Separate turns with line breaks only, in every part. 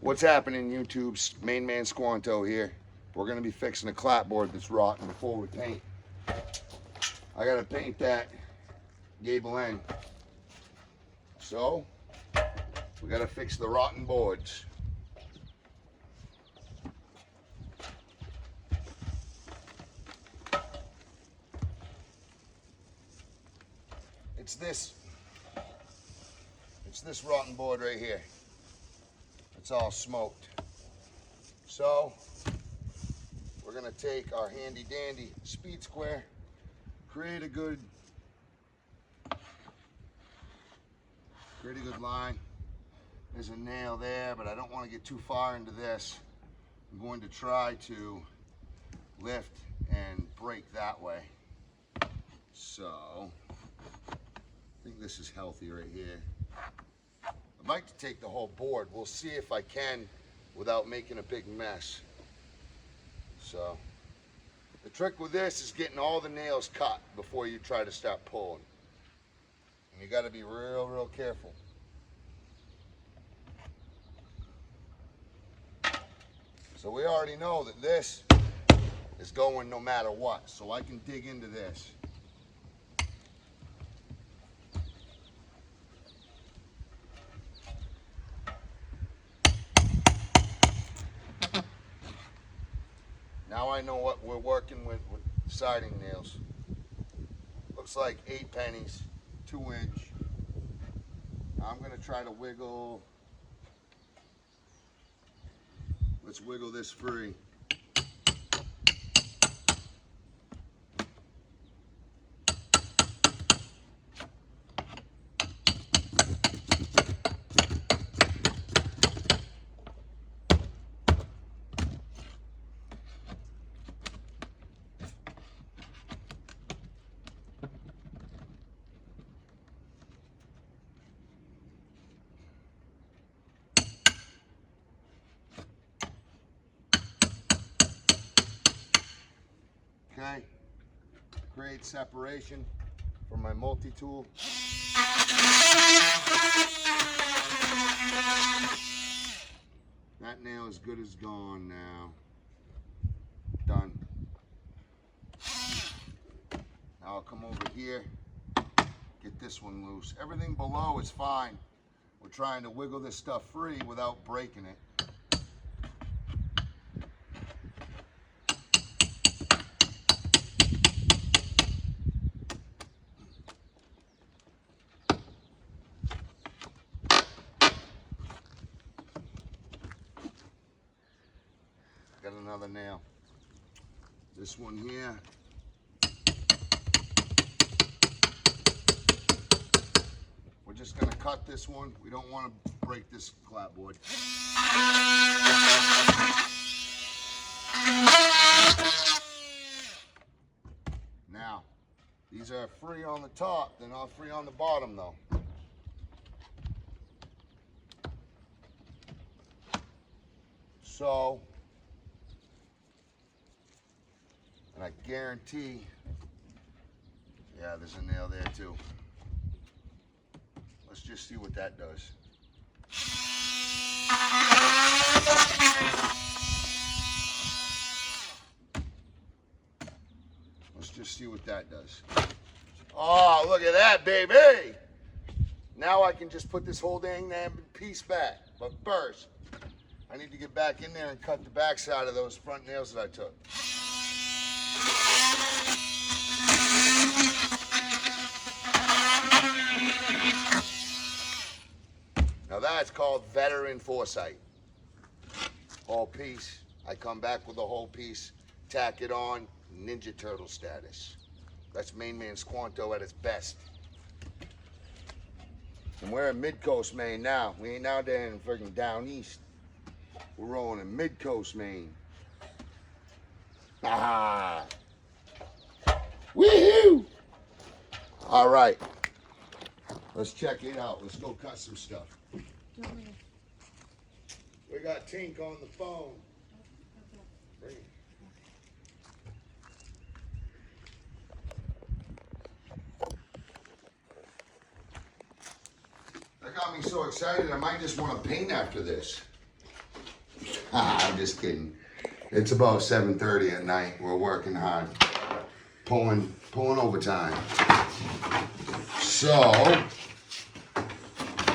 What's happening, YouTube's Main Man Squanto here. We're going to be fixing a clapboard that's rotten before we paint. I got to paint that gable end. So, we got to fix the rotten boards. It's this rotten board right here. It's all smoked. So we're gonna take our handy dandy speed square, create a good line. There's a nail there, but I don't want to get too far into this. I'm going to try to lift and break that way. So I think this is healthy right here. I'd like to take the whole board. We'll see if I can without making a big mess. So the trick with this is getting all the nails cut before you try to start pulling. And you got to be real careful. So we already know that this is going no matter what. So I can dig into this. Now I know what we're working with siding nails. Looks like 8 pennies, 2 inch. I'm gonna try to wiggle. Let's wiggle this free. Okay, create separation from my multi-tool. That nail is good as gone now. Done. Now I'll come over here, get this one loose. Everything below is fine. We're trying to wiggle this stuff free without breaking it. Got another nail. This one here. We're just gonna cut this one. We don't want to break this clapboard. Now, these are free on the top. They're not free on the bottom though. So, and I guarantee, yeah, there's a nail there too. Let's just see what that does. Let's just see what that does. Oh, look at that, baby! Now I can just put this whole dang piece back. But first, I need to get back in there and cut the back side of those front nails that I took. Now that's called veteran foresight. Whole piece. I come back with the whole piece, tack it on, Ninja Turtle status. That's Main Man Squanto at its best. And we're in Mid-Coast, Maine now. We ain't out there in friggin' down east. We're rolling in Mid-Coast, Maine. Ah! Woohoo! All right. Let's check it out. Let's go cut some stuff. We got Tink on the phone. Bring it. That got me so excited I might just want to paint after this. I'm just kidding. It's about 7:30 at night. We're working hard, pulling overtime. So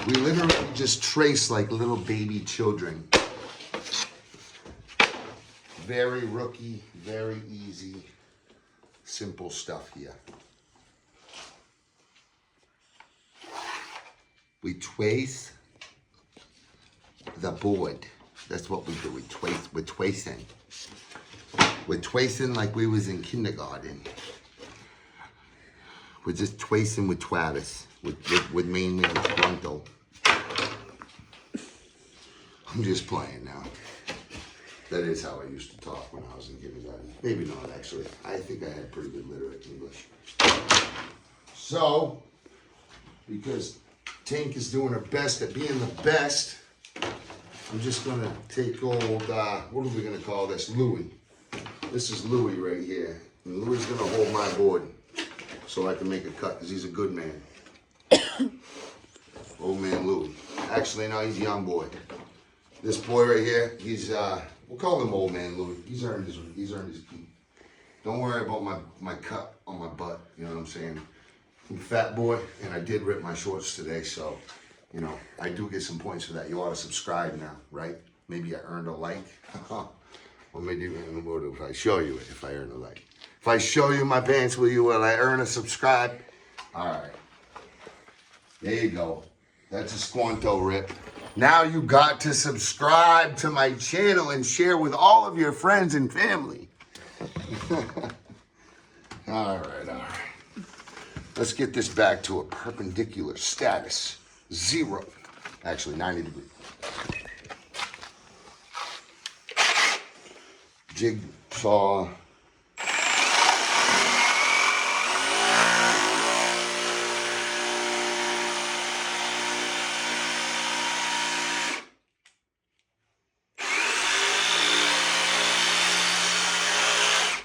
we literally just trace like little baby children. Very rookie, very easy, simple stuff here. We trace the board. That's what we do. We're tracing. We're tracing like we was in kindergarten. We're just tracing with Travis, with Maine and Toronto. I'm just playing now. That is how I used to talk when I was in kindergarten. Maybe not, actually. I think I had pretty good literate English. So, because Tank is doing her best at being the best, I'm just gonna take old, what are we gonna call this? Louie. This is Louie right here. And Louie's gonna hold my board so I can make a cut, because he's a good man. Old man Louie. Actually, no, he's a young boy. This boy right here, he's, we'll call him Old Man Louie. He's earned his keep. Don't worry about my cut on my butt, you know what I'm saying? I'm a fat boy, and I did rip my shorts today, so, you know, I do get some points for that. You ought to subscribe now, right? Maybe I earned a like. Or maybe what if I show you it, if I earn a like? If I show you my pants, will I earn a subscribe? All right. There you go. That's a Squanto rip. Now you got to subscribe to my channel and share with all of your friends and family. All right. Let's get this back to a perpendicular status. 0. Actually, 90 degrees. Jigsaw.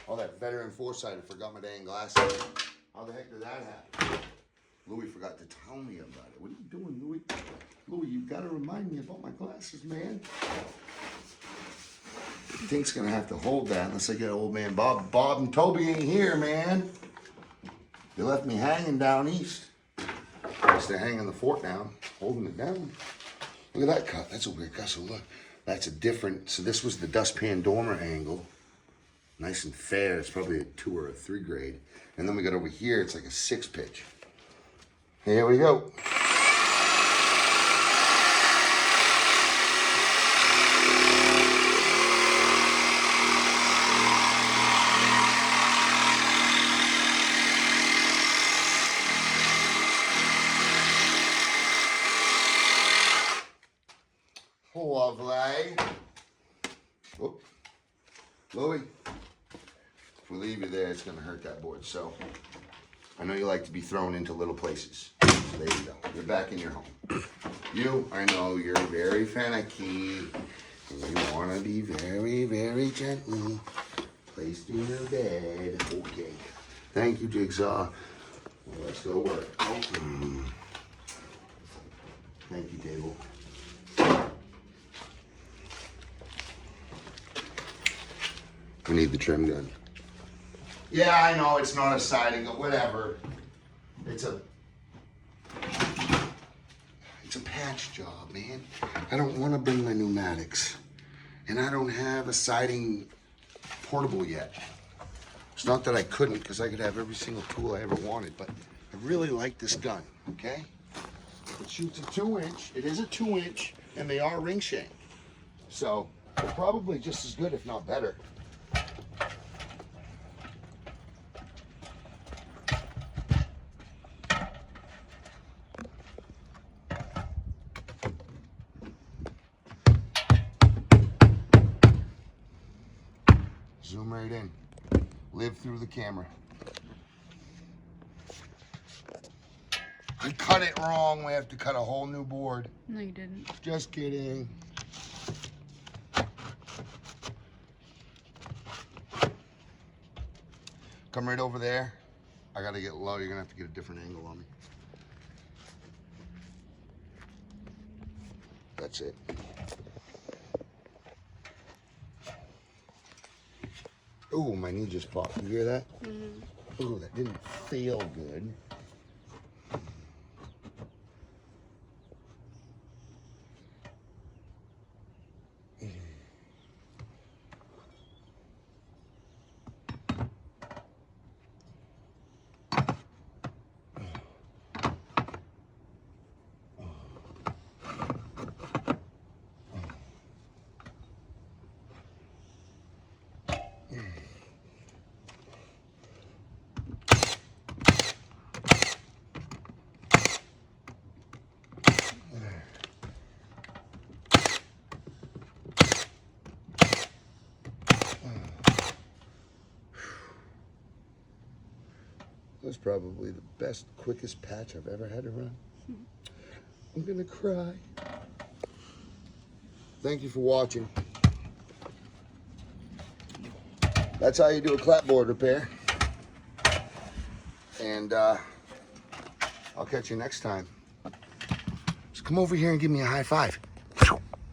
All that veteran foresight, I forgot my dang glasses. How the heck did that happen? Louie forgot to tell me about it. What are you doing, Louie? Louie, you gotta remind me about my glasses, man. Tank's gonna have to hold that unless I get old man Bob. Bob and Toby ain't here, man. They left me hanging down east. I guess they're hanging the fort down, holding it down. Look at that cut. That's a weird cut. So look, that's a different. So this was the dustpan dormer angle. Nice and fair. It's probably a 2 or a 3 grade. And then we got over here, it's like a 6 pitch. Here we go. Lovely. Whoop. Louie, if we leave you there, it's going to hurt that board. So, I know you like to be thrown into little places. So there you go. You're back in your home. You, I know you're very finicky. And you want to be very, very gently placed in your bed. Okay. Thank you, Jigsaw. Well, let's go work. Thank you, Table. We need the trim gun. Yeah, I know it's not a siding, but whatever. It's a patch job, man. I don't want to bring my pneumatics, and I don't have a siding portable yet. It's not that I couldn't, because I could have every single tool I ever wanted, but I really like this gun. Okay, it shoots a 2-inch. It is a 2-inch, and they are ring shank, so they're probably just as good, if not better. Zoom right in. Live through the camera. I cut it wrong. We have to cut a whole new board.
No, you didn't.
Just kidding. Come right over there. I gotta get low. You're gonna have to get a different angle on me. That's it. Ooh, my knee just popped. You hear that? Mm-hmm. Ooh, that didn't feel good. That was probably the best, quickest patch I've ever had to run. I'm gonna cry. Thank you for watching. That's how you do a clapboard repair. And I'll catch you next time. Just come over here and give me a high five.